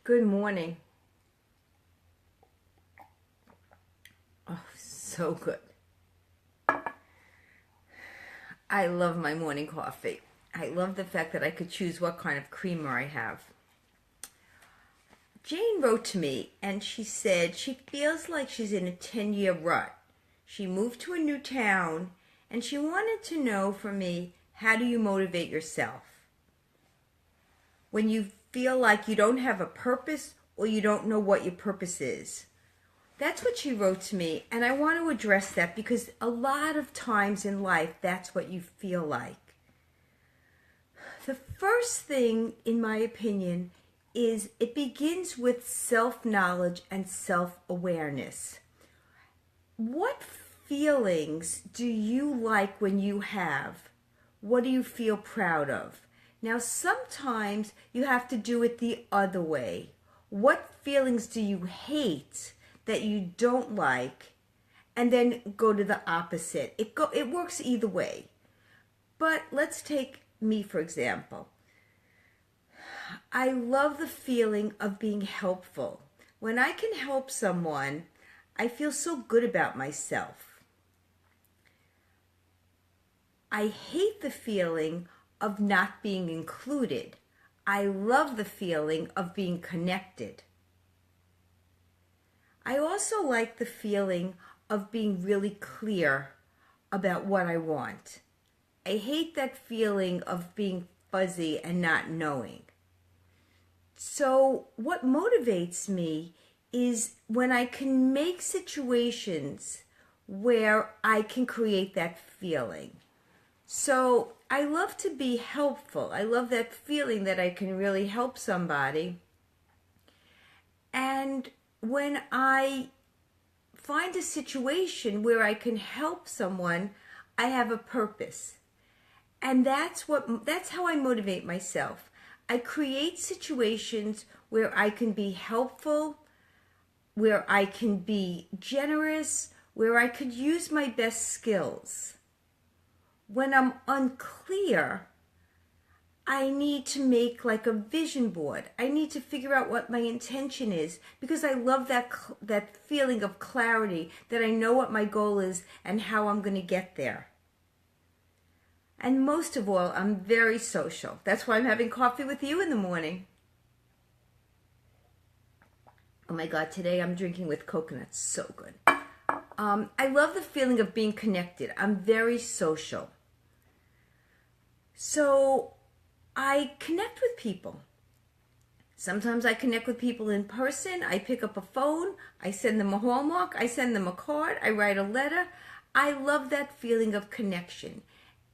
Good morning. Oh, so good. I love my morning coffee. I love the fact that I could choose what kind of creamer I have. Jane wrote to me and she said she feels like she's in a 10-year rut. She moved to a new town and she wanted to know from me, how do you motivate yourself when you feel like you don't have a purpose or you don't know what your purpose is? That's what she wrote to me, and I want to address that because a lot of times in life, that's what you feel like. The first thing, in my opinion, is it begins with self-knowledge and self-awareness. What feelings do you like when you have? What do you feel proud of? Now, sometimes you have to do it the other way. What feelings do you hate that you don't like, and then go to the opposite? It works either way. But let's take me, for example. I love the feeling of being helpful. When I can help someone, I feel so good about myself. I hate the feeling of not being included. I love the feeling of being connected. I also like the feeling of being really clear about what I want. I hate that feeling of being fuzzy and not knowing. So what motivates me is when I can make situations where I can create that feeling. So I love to be helpful. I love that feeling that I can really help somebody. And when I find a situation where I can help someone, I have a purpose. And that's how I motivate myself. I create situations where I can be helpful, where I can be generous, where I could use my best skills. When I'm unclear, I need to make like a vision board. I need to figure out what my intention is because I love that feeling of clarity, that I know what my goal is and how I'm going to get there. And most of all, I'm very social. That's why I'm having coffee with you in the morning. Oh my God, today I'm drinking with coconuts. So good. I love the feeling of being connected. I'm very social. So I connect with people. Sometimes I connect with people in person. I pick up a phone. I send them a hallmark. I send them a card. I write a letter. I love that feeling of connection.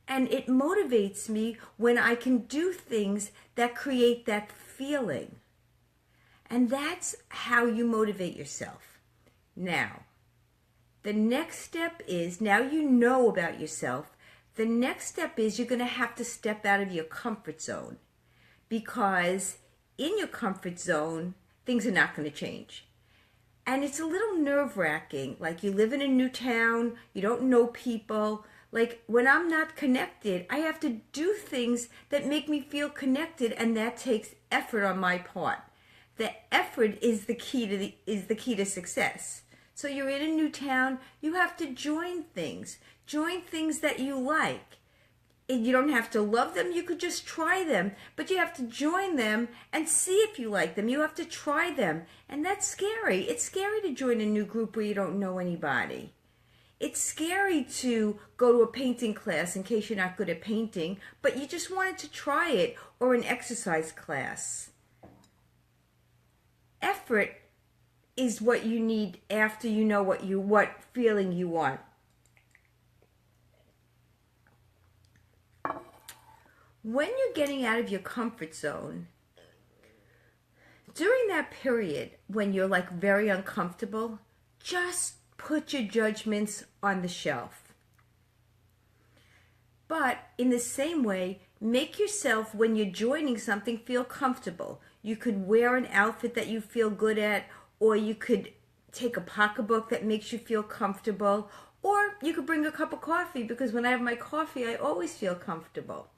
And it motivates me when I can do things that create that feeling. And that's how you motivate yourself. Now, the next step is, now you know about yourself, the next step is you're going to have to step out of your comfort zone, because in your comfort zone, things are not going to change. And it's a little nerve-wracking, like you live in a new town, you don't know people. Like when I'm not connected, I have to do things that make me feel connected, and that takes effort on my part. The effort is the key to success. So you're in a new town, you have to join things that you like. And you don't have to love them, you could just try them, but you have to join them and see if you like them. You have to try them, and that's scary. It's scary to join a new group where you don't know anybody. It's scary to go to a painting class in case you're not good at painting, but you just wanted to try it, or an exercise class. Effort is what you need after you know what feeling you want. When you're getting out of your comfort zone, during that period when you're like very uncomfortable, just put your judgments on the shelf. But in the same way, make yourself, when you're joining something, feel comfortable. You could wear an outfit that you feel good at, or you could take a pocketbook that makes you feel comfortable, or you could bring a cup of coffee, because when I have my coffee, I always feel comfortable.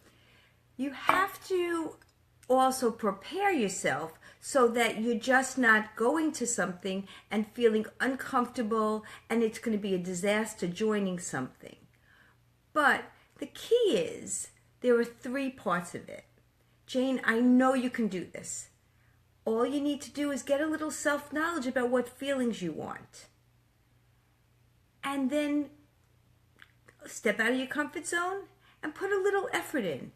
You have to also prepare yourself so that you're just not going to something and feeling uncomfortable and it's going to be a disaster joining something. But the key is there are 3 parts of it. Jane, I know you can do this. All you need to do is get a little self-knowledge about what feelings you want. And then step out of your comfort zone and put a little effort in.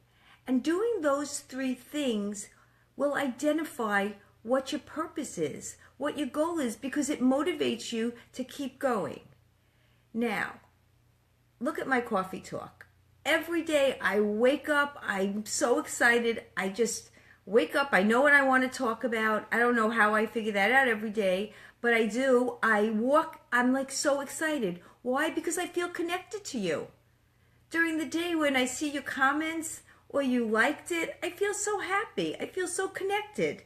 And doing those 3 things will identify what your purpose is, what your goal is, because it motivates you to keep going. Now, look at my coffee talk. Every day I wake up, I'm so excited. I just wake up, I know what I want to talk about. I don't know how I figure that out every day, but I do. I walk, I'm like so excited. Why? Because I feel connected to you. During the day when I see your comments or you liked it, I feel so happy. I feel so connected.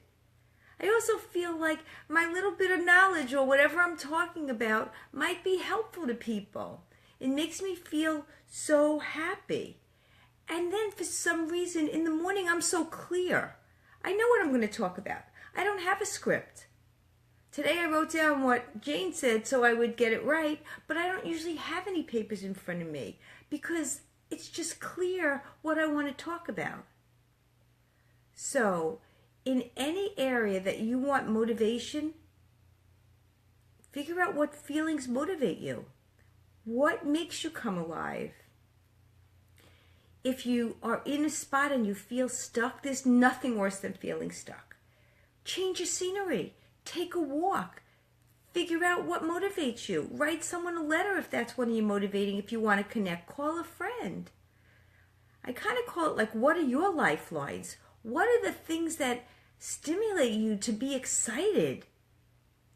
I also feel like my little bit of knowledge or whatever I'm talking about might be helpful to people. It makes me feel so happy. And then for some reason in the morning I'm so clear. I know what I'm going to talk about. I don't have a script. Today I wrote down what Jane said so I would get it right, but I don't usually have any papers in front of me because it's just clear what I want to talk about. So, in any area that you want motivation, figure out what feelings motivate you. What makes you come alive? If you are in a spot and you feel stuck, there's nothing worse than feeling stuck. Change your scenery. Take a walk. Figure out what motivates you. Write someone a letter if that's what you're motivating. If you want to connect, call a friend. I kind of call it like, what are your lifelines? What are the things that stimulate you to be excited,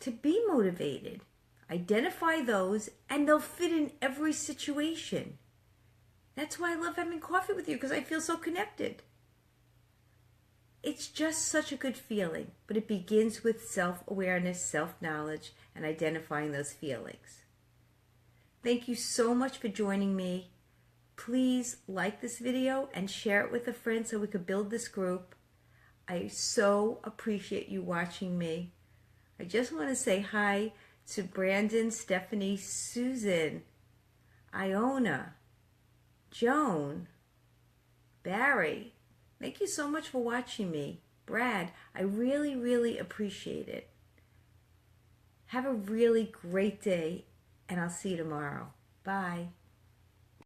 to be motivated? Identify those and they'll fit in every situation. That's why I love having coffee with you, because I feel so connected. It's just such a good feeling, but it begins with self-awareness, self-knowledge, and identifying those feelings. Thank you so much for joining me. Please like this video and share it with a friend so we could build this group. I so appreciate you watching me. I just want to say hi to Brandon, Stephanie, Susan, Iona, Joan, Barry. Thank you so much for watching me. Brad, I really, really appreciate it. Have a really great day, and I'll see you tomorrow. Bye.